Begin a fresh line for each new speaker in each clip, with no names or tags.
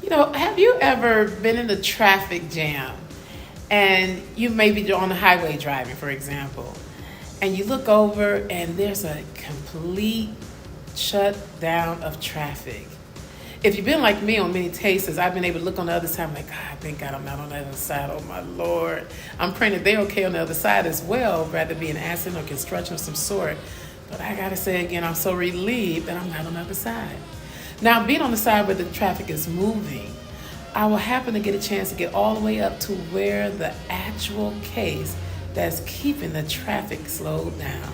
Have you ever been in a traffic jam and you may be on the highway driving, for example, and you look over and there's a complete shutdown of traffic? If you've been like me on many cases, I've been able to look on the other side. I'm like, God, thank God I'm not on the other side. Oh, my Lord. I'm praying that they're okay on the other side as well, rather be an accident or construction of some sort. But I got to say again, I'm so relieved that I'm not on the other side. Now, being on the side where the traffic is moving, I will happen to get a chance to get all the way up to where the actual case that's keeping the traffic slowed down.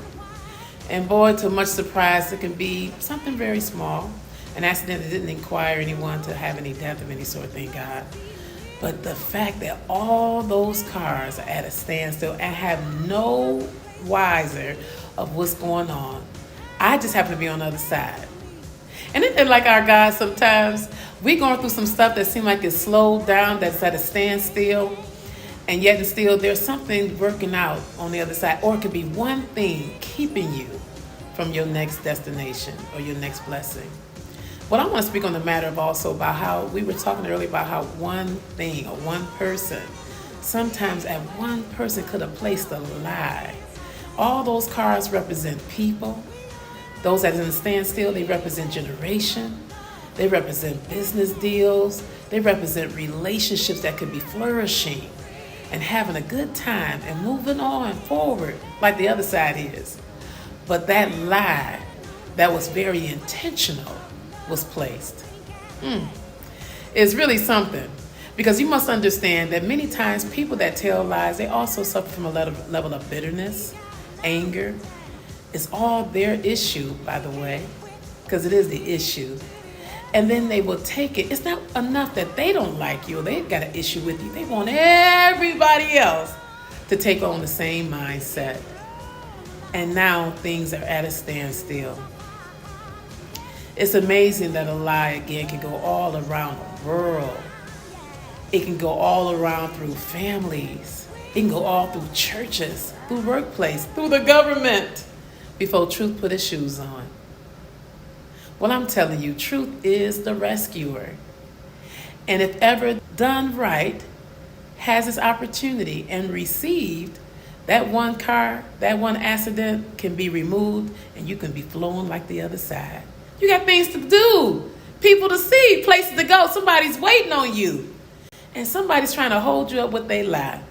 And boy, to much surprise, it can be something very small. An accident that didn't require anyone to have any death of any sort, thank God. But the fact that all those cars are at a standstill and have no wiser of what's going on, I just happen to be on the other side. And it's like our God sometimes, we going through some stuff that seems like it's slowed down, that's at a standstill, and yet and still there's something working out on the other side. Or it could be one thing keeping you from your next destination or your next blessing. Well, I want to speak on the matter of also about how we were talking earlier about how one thing or one person, sometimes that one person could have placed a lie. All those cars represent people. Those that are in the standstill, they represent generation. They represent business deals. They represent relationships that could be flourishing and having a good time and moving on forward like the other side is. But that lie that was very intentional was placed. It's really something, because you must understand that many times people that tell lies, they also suffer from a level of bitterness, anger. It's all their issue, by the way, because it is the issue. And then they will take it. It's not enough that they don't like you or they've got an issue with you. They want everybody else to take on the same mindset. And now things are at a standstill. It's amazing that a lie, again, can go all around the world. It can go all around through families. It can go all through churches, through workplace, through the government, before truth put its shoes on. Well, I'm telling you, truth is the rescuer. And if ever done right, has its opportunity and received, that one car, that one accident can be removed and you can be flowing like the other side. You got things to do, people to see, places to go. Somebody's waiting on you. And somebody's trying to hold you up with their lie.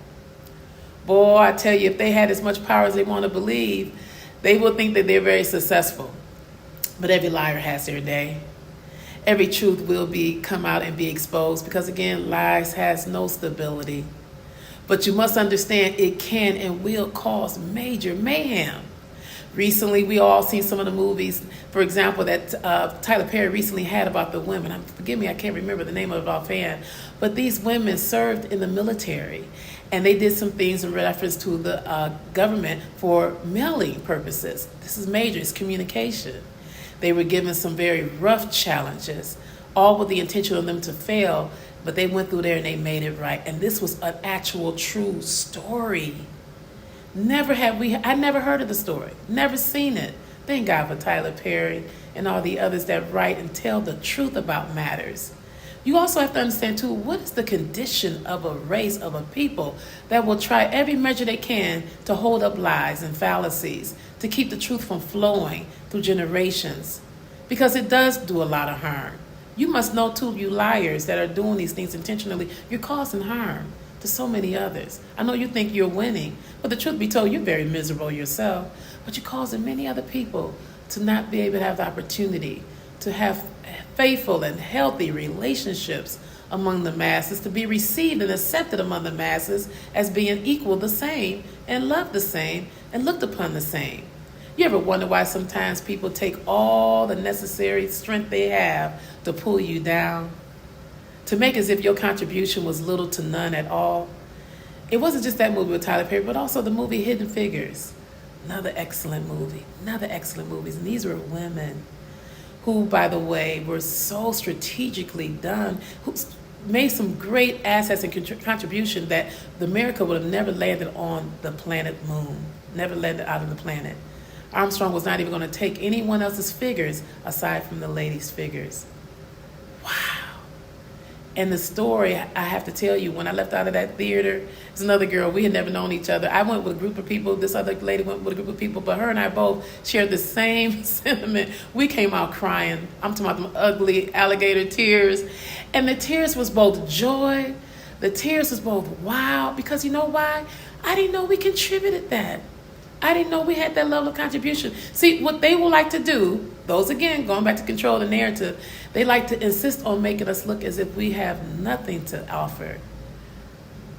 Boy, I tell you, if they had as much power as they want to believe, they will think that they're very successful. But every liar has their day. Every truth will come out and be exposed, because again, lies has no stability. But you must understand it can and will cause major mayhem. Recently, we all seen some of the movies, for example, that Tyler Perry recently had about the women. Forgive me, I can't remember the name of it offhand. But these women served in the military, and they did some things in reference to the government for mailing purposes. This is major, it's communication. They were given some very rough challenges, all with the intention of them to fail, but they went through there and they made it right. And this was an actual true story. I never heard of the story, never seen it. Thank God for Tyler Perry and all the others that write and tell the truth about matters. You also have to understand too, what is the condition of a race, of a people that will try every measure they can to hold up lies and fallacies, to keep the truth from flowing through generations, because it does do a lot of harm. You must know too, you liars that are doing these things intentionally, you're causing harm to so many others. I know you think you're winning, but the truth be told, you're very miserable yourself, but you're causing many other people to not be able to have the opportunity to have faithful and healthy relationships among the masses, to be received and accepted among the masses as being equal, the same, and loved the same, and looked upon the same. You ever wonder why sometimes people take all the necessary strength they have to pull you down, to make as if your contribution was little to none at all? It wasn't just that movie with Tyler Perry, but also the movie Hidden Figures. Another excellent movie. And these were women who, by the way, were so strategically done, who made some great assets and contribution that America would have never landed on the planet Moon, never landed out of the planet. Armstrong was not even going to take anyone else's figures aside from the ladies' figures. Wow. And the story, I have to tell you, when I left out of that theater, there's another girl, we had never known each other. I went with a group of people, this other lady went with a group of people, but her and I both shared the same sentiment. We came out crying. I'm talking about them ugly alligator tears. And the tears was both joy, the tears was both wow, because you know why? I didn't know we contributed that. I didn't know we had that level of contribution. See, what they will like to do, those again, going back to control the narrative, they like to insist on making us look as if we have nothing to offer.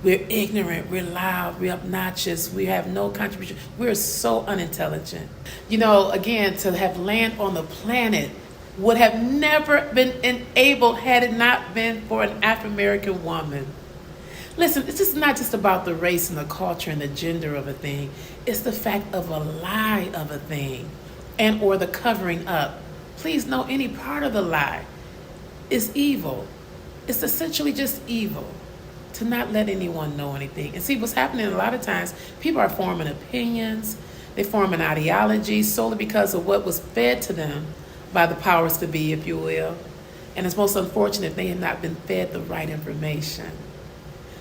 We're ignorant, we're loud, we're obnoxious, we have no contribution. We're so unintelligent. You know, again, to have land on the planet would have never been enabled had it not been for an African-American woman. Listen, it's just not just about the race and the culture and the gender of a thing. It's the fact of a lie of a thing and or the covering up. Please know any part of the lie is evil. It's essentially just evil to not let anyone know anything. And see, what's happening a lot of times, people are forming opinions, they form an ideology solely because of what was fed to them by the powers to be, if you will. And it's most unfortunate they have not been fed the right information.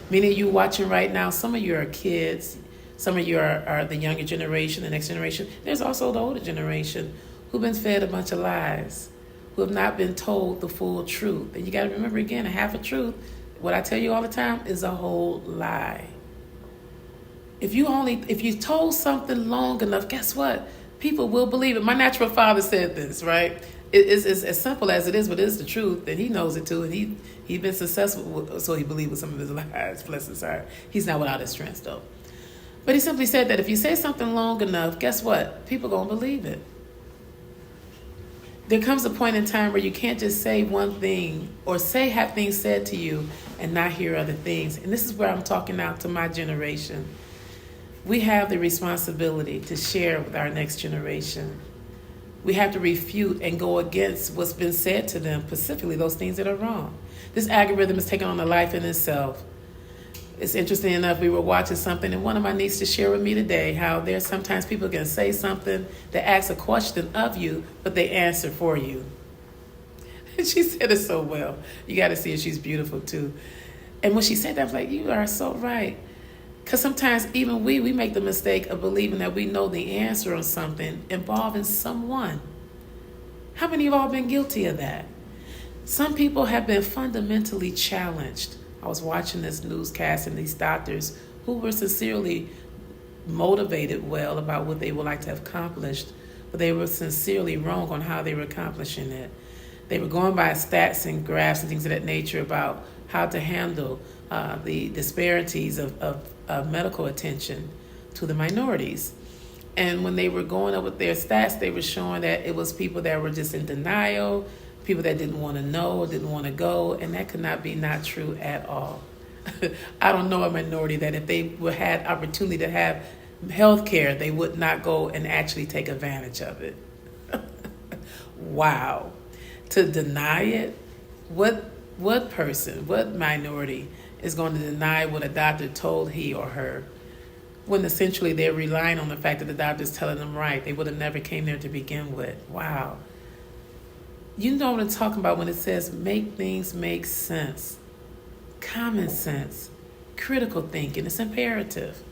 Many of you watching right now, some of you are kids, some of you are the younger generation, the next generation. There's also the older generation who've been fed a bunch of lies, who have not been told the full truth. And you got to remember again, a half a truth, what I tell you all the time, is a whole lie. If you told something long enough, guess what? People will believe it. My natural father said this, right? It's as simple as it is, but it is the truth, and he knows it too, and he's been successful, so he believed with some of his lies, bless his heart. He's not without his strength, though. But he simply said that if you say something long enough, guess what? People are going to believe it. There comes a point in time where you can't just say one thing or have things said to you and not hear other things. And this is where I'm talking now to my generation. We have the responsibility to share with our next generation. We have to refute and go against what's been said to them, specifically those things that are wrong. This algorithm is taking on a life in itself. It's interesting enough, we were watching something, and one of my nieces shared with me today how there's sometimes people can say something that asks a question of you, but they answer for you. And she said it so well. You got to see her. She's beautiful, too. And when she said that, I was like, you are so right. Because sometimes even we make the mistake of believing that we know the answer on something involving someone. How many of you have all been guilty of that? Some people have been fundamentally challenged. I was watching this newscast and these doctors who were sincerely motivated well about what they would like to have accomplished, but they were sincerely wrong on how they were accomplishing it. They were going by stats and graphs and things of that nature about how to handle the disparities of medical attention to the minorities. And when they were going up with their stats, they were showing that it was people that were just in denial, people that didn't want to know, didn't want to go, and that could not be not true at all. I don't know a minority that if they had opportunity to have health care, they would not go and actually take advantage of it. Wow. To deny it? What person, what minority is going to deny what a doctor told he or her when essentially they're relying on the fact that the doctor's telling them right? They would have never came there to begin with. Wow. You know what I'm talking about when it says make things make sense. Common sense. Critical thinking. It's imperative.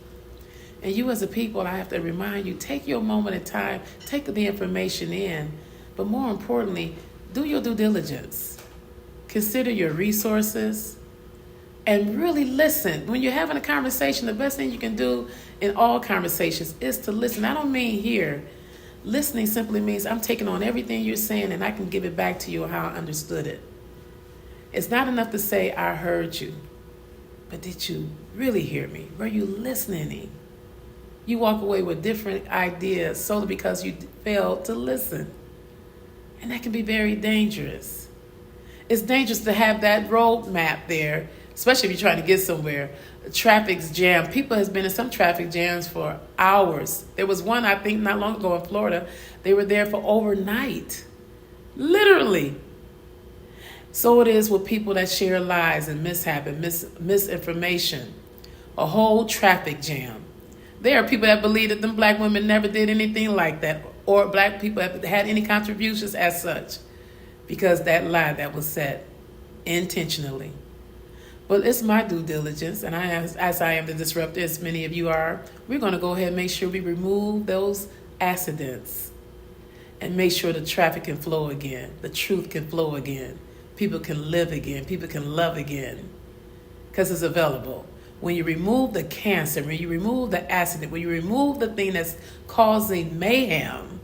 And you as a people, I have to remind you, take your moment in time, take the information in, but more importantly, do your due diligence. Consider your resources and really listen. When you're having a conversation, the best thing you can do in all conversations is to listen. I don't mean hear. Listening simply means I'm taking on everything you're saying and I can give it back to you how I understood it. It's not enough to say, I heard you. But did you really hear me? Were you listening? You walk away with different ideas solely because you failed to listen. And that can be very dangerous. It's dangerous to have that road map there, especially if you're trying to get somewhere. Traffic's jammed. People has been in some traffic jams for hours. There was one, I think, not long ago in Florida. They were there for overnight. Literally. So it is with people that share lies and mishap and misinformation. A whole traffic jam. There are people that believe that them black women never did anything like that, or black people have had any contributions as such, because that lie that was said intentionally. Well, it's my due diligence, and as I am the disruptor, as many of you are, we're going to go ahead and make sure we remove those accidents and make sure the traffic can flow again, the truth can flow again, people can live again, people can love again, because it's available. When you remove the cancer, when you remove the accident, when you remove the thing that's causing mayhem,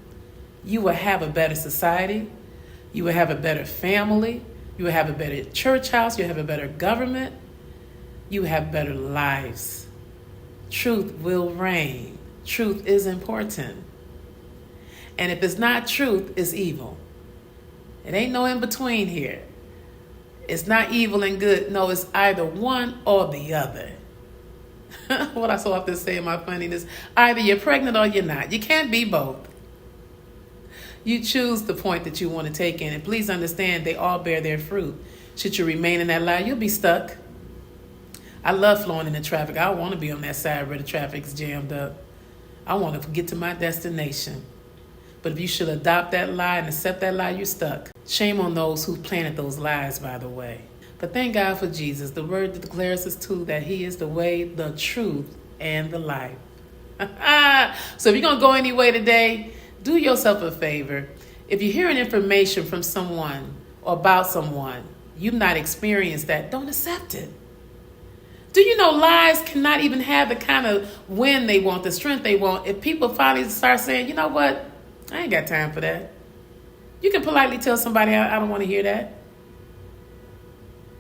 you will have a better society, you will have a better family, you will have a better church house, you'll have a better government, you will have better lives. Truth will reign. Truth is important. And if it's not truth, it's evil. It ain't no in between here. It's not evil and good. No, it's either one or the other. What I so often say in my funniness, either you're pregnant or you're not. You can't be both. You choose the point that you want to take in. And please understand, they all bear their fruit. Should you remain in that line, you'll be stuck. I love flowing in the traffic. I want to be on that side where the traffic's jammed up. I want to get to my destination. But if you should adopt that lie and accept that lie, you're stuck. Shame on those who planted those lies, by the way. But thank God for Jesus. The word declares us too that he is the way, the truth, and the life. So if you're going to go any way today, do yourself a favor. If you're hearing information from someone or about someone, you've not experienced that, don't accept it. Do you know lies cannot even have the kind of win they want, the strength they want? If people finally start saying, you know what, I ain't got time for that. You can politely tell somebody, I don't want to hear that.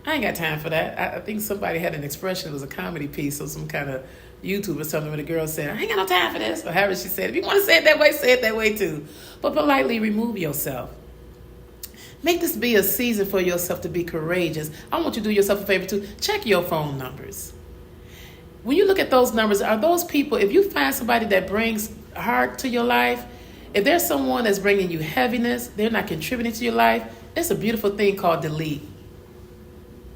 I ain't got time for that. I think somebody had an expression, it was a comedy piece or some kind of YouTube or something where the girl said, I ain't got no time for this. Or however she said, if you want to say it that way too. But politely remove yourself. Make this be a season for yourself to be courageous. I want you to do yourself a favor too. Check your phone numbers. When you look at those numbers, are those people, if you find somebody that brings heart to your life, if there's someone that's bringing you heaviness, they're not contributing to your life, it's a beautiful thing called delete.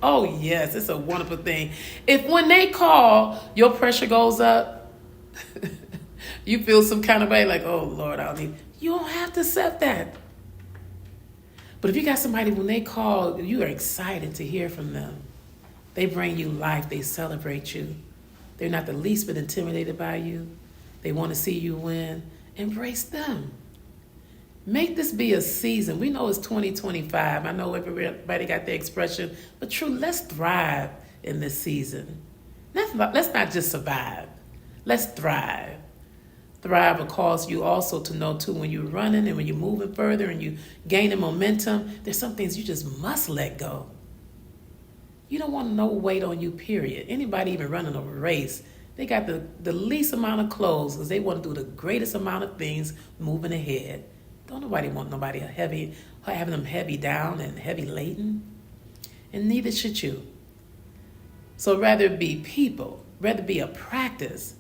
Oh, yes, it's a wonderful thing. If when they call, your pressure goes up, you feel some kind of way like, oh, Lord, you don't have to accept that. But if you got somebody, when they call, you are excited to hear from them. They bring you life. They celebrate you. They're not the least bit intimidated by you. They want to see you win. Embrace them. Make this be a season. We know it's 2025. I know everybody got their expression, but true, let's thrive in this season. Let's not just survive. Let's thrive. Thrive will cause you also to know too, when you're running and when you're moving further and you gaining momentum, there's some things you just must let go. You don't want no weight on you, period. Anybody even running a race, they got the least amount of clothes because they want to do the greatest amount of things moving ahead. Don't nobody want nobody having them heavy down and heavy laden. And neither should you. So rather be people, rather be a practice.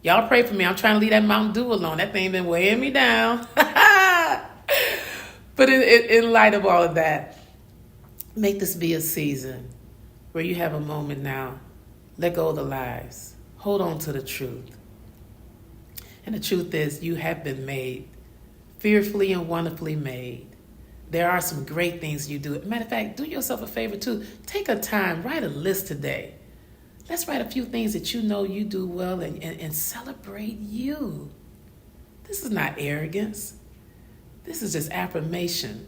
Y'all pray for me. I'm trying to leave that Mountain Dew alone. That thing been weighing me down. But in light of all of that, make this be a season where you have a moment now. Let go of the lies. Hold on to the truth. And the truth is you have been made. Fearfully and wonderfully made. There are some great things you do. Matter of fact, do yourself a favor too. Take a time, write a list today. Let's write a few things that you know you do well and celebrate you. This is not arrogance. This is just affirmation.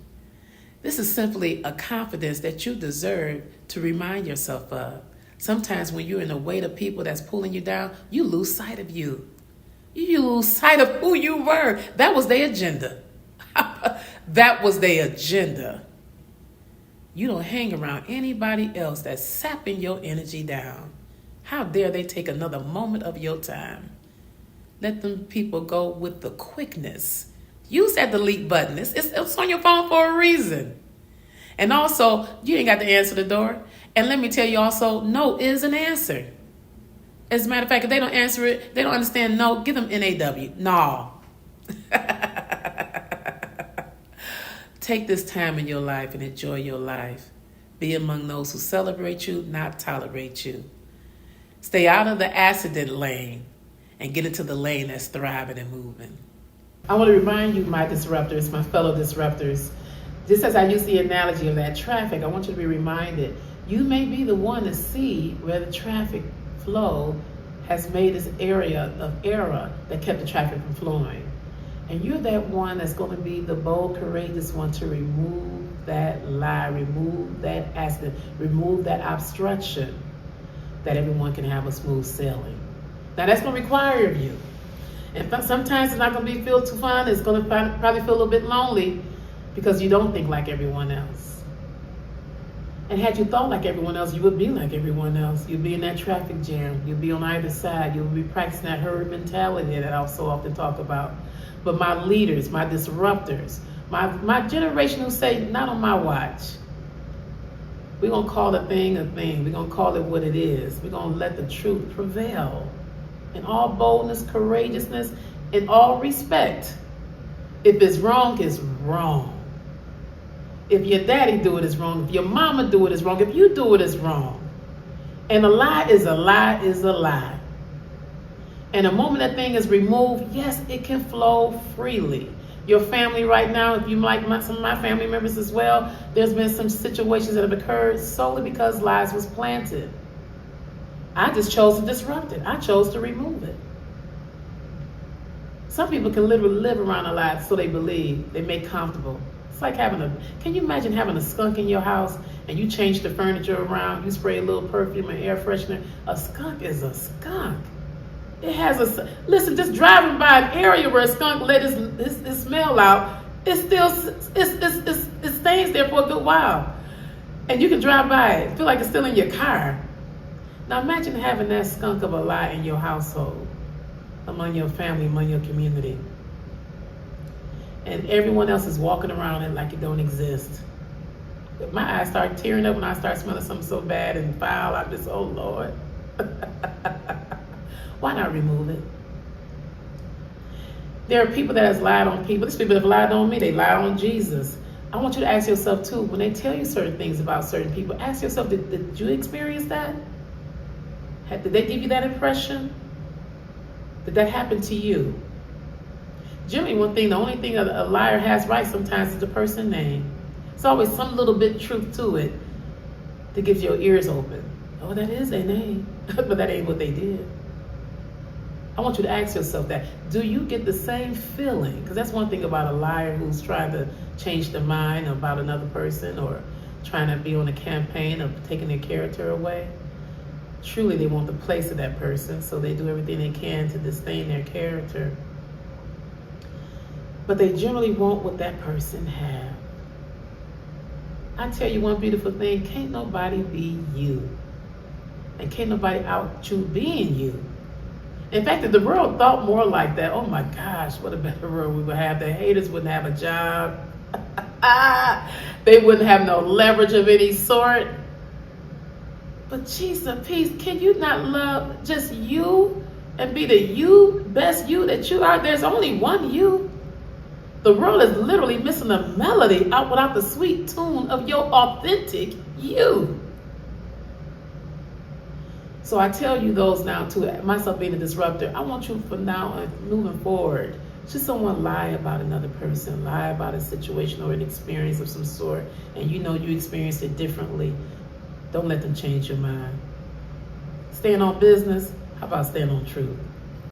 This is simply a confidence that you deserve to remind yourself of. Sometimes when you're in the weight of people that's pulling you down, you lose sight of you. You lose sight of who you were. That was their agenda. That was their agenda. You don't hang around anybody else that's sapping your energy down. How dare they take another moment of your time? Let them people go with the quickness. Use that delete button. It's on your phone for a reason. And also, you ain't got to answer the door. And let me tell you also, no is an answer. As a matter of fact, if they don't answer it, they don't understand no, give them NAW. No. Take this time in your life and enjoy your life. Be among those who celebrate you, not tolerate you. Stay out of the accident lane and get into the lane that's thriving and moving. I want to remind you, my disruptors, my fellow disruptors, just as I use the analogy of that traffic, I want you to be reminded You may be the one to see where the traffic flow has made this area of error that kept the traffic from flowing. And you're that one that's going to be the bold, courageous one to remove that lie, remove that accident, remove that obstruction, that everyone can have a smooth sailing. Now that's going to require of you. And sometimes it's not going to feel too fun. It's going to probably feel a little bit lonely because you don't think like everyone else. And had you thought like everyone else, you would be like everyone else. You'd be in that traffic jam. You'd be on either side. You would be practicing that herd mentality that I so often talk about. But my leaders, my disruptors, my generation who say, not on my watch. We're going to call a thing a thing. We're going to call it what it is. We're going to let the truth prevail. In all boldness, courageousness, in all respect. If it's wrong, it's wrong. If your daddy do it, it's wrong. If your mama do it, it's wrong. If you do it, it's wrong. And a lie is a lie is a lie. And the moment that thing is removed, yes, it can flow freely. Your family right now, if you like some of my family members as well, there's been some situations that have occurred solely because lies was planted. I just chose to disrupt it. I chose to remove it. Some people can literally live around a lie so they believe, they make comfortable. It's like can you imagine having a skunk in your house and you change the furniture around, you spray a little perfume and air freshener? A skunk is a skunk. It has listen, just driving by an area where a skunk let his smell out, it stays there for a good while. And you can drive by it, feel like it's still in your car. Now imagine having that skunk of a lie in your household, among your family, among your community. And everyone else is walking around it like it don't exist. But my eyes start tearing up when I start smelling something so bad and foul. I'm just, oh Lord. Why not remove it? There are people that has lied on people. These people have lied on me. They lied on Jesus. I want you to ask yourself too, when they tell you certain things about certain people, ask yourself, did you experience that? Did they give you that impression? Did that happen to you? Generally, the only thing a liar has right sometimes is the person's name. It's always some little bit truth to it that gets your ears open. Oh, that is their name, but that ain't what they did. I want you to ask yourself that. Do you get the same feeling? Because that's one thing about a liar who's trying to change their mind about another person or trying to be on a campaign of taking their character away. Truly, they want the place of that person, so they do everything they can to disdain their character. But they generally want what that person have. I tell you one beautiful thing, can't nobody be you. And can't nobody out you being you. In fact, if the world thought more like that, oh my gosh, what a better world we would have. The haters wouldn't have a job. They wouldn't have no leverage of any sort. But Jesus, peace, can you not love just you and be the best you that you are? There's only one you. The world is literally missing a melody out without the sweet tune of your authentic you. So I tell you those now too, myself being a disruptor, I want you from now on moving forward, should someone lie about another person, lie about a situation or an experience of some sort, and you know you experienced it differently, don't let them change your mind. Staying on business, how about staying on truth?